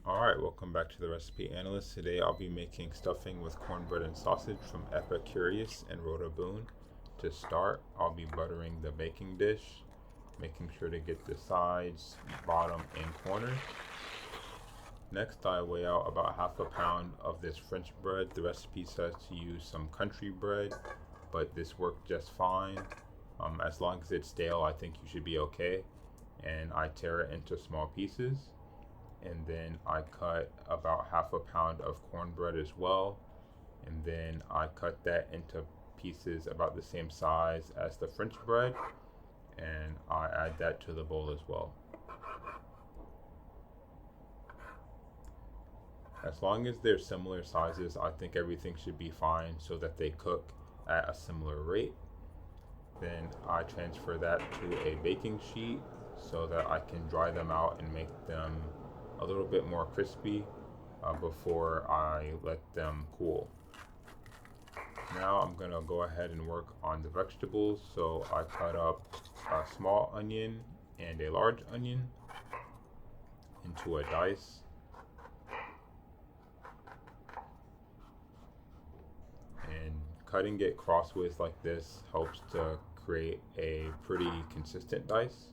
Alright, welcome back to the Recipe Analyst. Today I'll be making stuffing with cornbread and sausage from Epicurious and Rhoda Boone. To start, I'll be buttering the baking dish, making sure to get the sides, bottom, and corners. Next, I weigh out about half a pound of this French bread. The recipe says to use some country bread, but this worked just fine. As long as it's stale, I think you should be okay. And I tear it into small pieces. And then I cut about half a pound of cornbread as well, and then I cut that into pieces about the same size as the French bread, and I add that to the bowl as well. As long as they're similar sizes, I think everything should be fine so that they cook at a similar rate. Then I transfer that to a baking sheet so that I can dry them out and make them a little bit more crispy before I let them cool. Now I'm gonna go ahead and work on the vegetables. So I cut up a small onion and a large onion into a dice. And cutting it crossways like this helps to create a pretty consistent dice.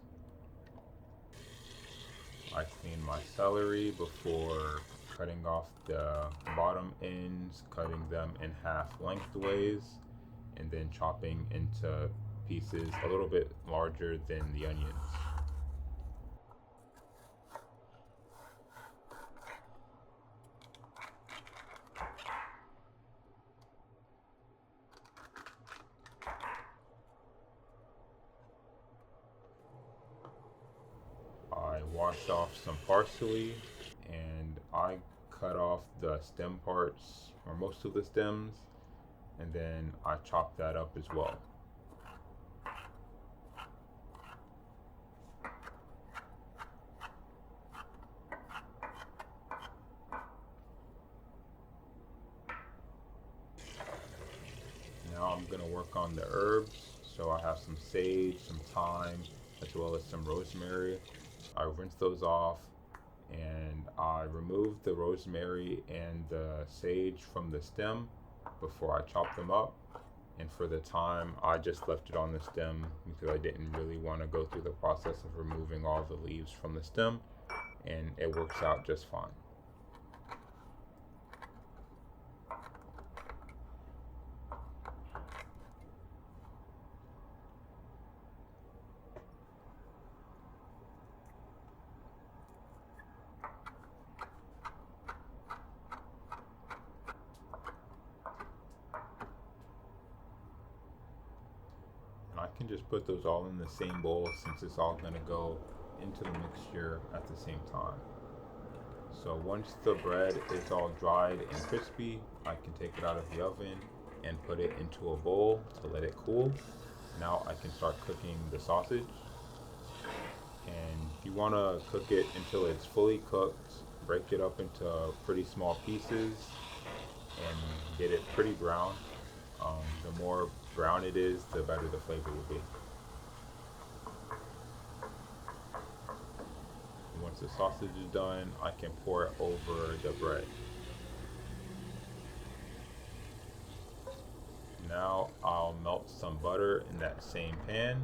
I clean my celery before cutting off the bottom ends, cutting them in half lengthways, and then chopping into pieces a little bit larger than the onions. I wash off some parsley, and I cut off the stem parts, or most of the stems, and then I chop that up as well. Now I'm gonna work on the herbs. So I have some sage, some thyme, as well as some rosemary. I rinse those off, and I remove the rosemary and the sage from the stem before I chop them up. And for the thyme, I just left it on the stem because I didn't really want to go through the process of removing all the leaves from the stem, and it works out just fine. I can just put those all in the same bowl since it's all going to go into the mixture at the same time. So once the bread is all dried and crispy, I can take it out of the oven and put it into a bowl to let it cool. Now I can start cooking the sausage. And you want to cook it until it's fully cooked. Break it up into pretty small pieces and get it pretty brown. The more brown it is, the better the flavor will be. And once the sausage is done, I can pour it over the bread. Now I'll melt some butter in that same pan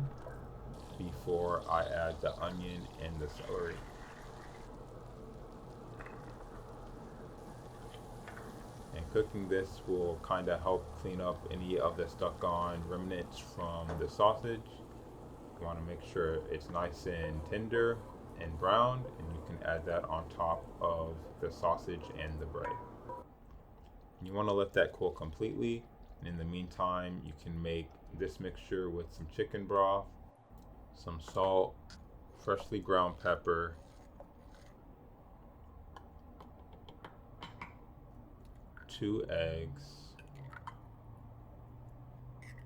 before I add the onion and the celery. And cooking this will kind of help clean up any of the stuck on remnants from the sausage. You want to make sure it's nice and tender and browned, and you can add that on top of the sausage and the bread. And you want to let that cool completely. And in the meantime, you can make this mixture with some chicken broth, some salt, freshly ground pepper, two eggs,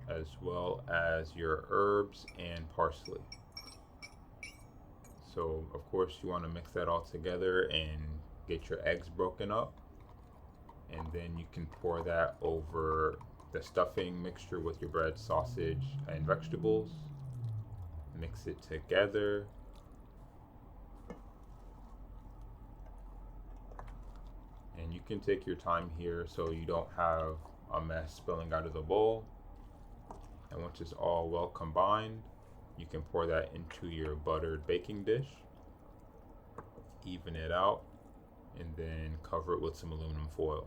as well as your herbs and parsley. So of course you want to mix that all together and get your eggs broken up, and then you can pour that over the stuffing mixture with your bread, sausage, and vegetables. Mix it together you can take your time here so you don't have a mess spilling out of the bowl. And once it's all well combined, you can pour that into your buttered baking dish, even it out, and then cover it with some aluminum foil.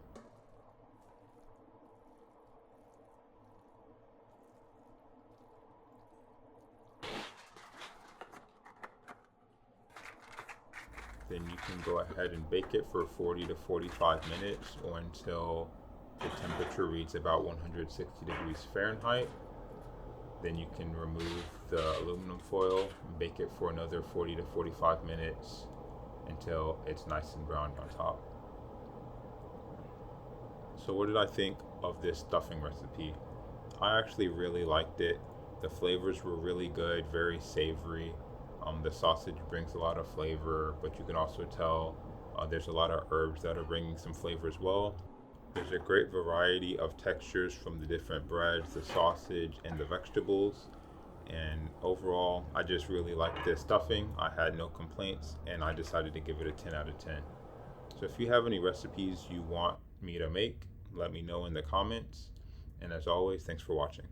Then you can go ahead and bake it for 40 to 45 minutes or until the temperature reads about 160 degrees Fahrenheit. Then you can remove the aluminum foil and bake it for another 40 to 45 minutes until it's nice and brown on top. So what did I think of this stuffing recipe? I actually really liked it. The flavors were really good, very savory. The sausage brings a lot of flavor, but you can also tell there's a lot of herbs that are bringing some flavor as well. There's a great variety of textures from the different breads, the sausage, and the vegetables. And overall, I just really liked this stuffing. I had no complaints, and I decided to give it a 10 out of 10. So if you have any recipes you want me to make, let me know in the comments. And as always, thanks for watching.